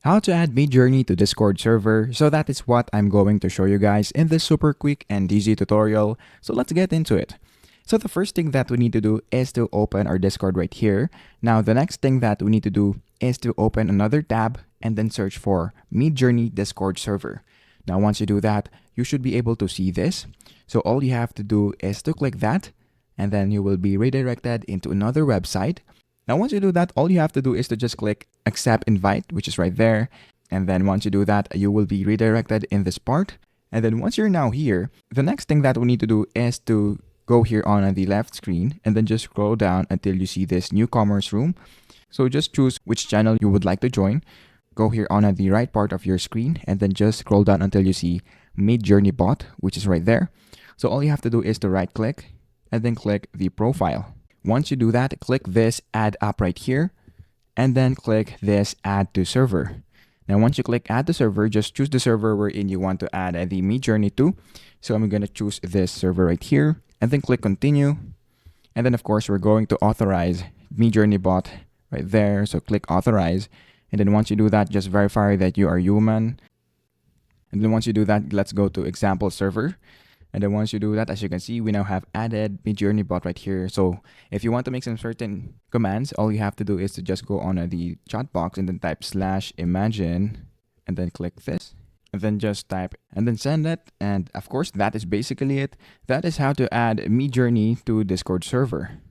How to add MidJourney to Discord server. So that is what I'm going to show you guys in this super quick and easy tutorial. So let's get into it. So the first thing that we need to do is to open our Discord right here. Now the next thing that we need to do is to open another tab and then search for MidJourney Discord server. Now once you do that, you should be able to see this. So all you have to do is to click that, and then you will be redirected into another website. Now, once you do that, all you have to do is to just click accept invite, which is right there. And then once you do that, you will be redirected in this part. And then once you're now here, the next thing that we need to do is to go here on the left screen and then just scroll down until you see this newcomers room. So just choose which channel you would like to join. Go here on the right part of your screen and then just scroll down until you see MidJourney bot, which is right there. So all you have to do is to right click and then click the profile. Once you do that, click this add app right here and then click this add to server. Now once you click add to server, just choose the server wherein you want to add the MidJourney to. So I'm going to choose this server right here and then click continue. And then of course we're going to authorize MidJourney bot right there. So click authorize. And then once you do that, just verify that you are human. And then once you do that, let's go to example server. And then once you do that, as you can see, we now have added MidJourney bot right here. So if you want to make some certain commands, all you have to do is to just go on the chat box and then type /imagine and then click this and then just type and then send it. And of course, that is basically it. That is how to add MidJourney to Discord server.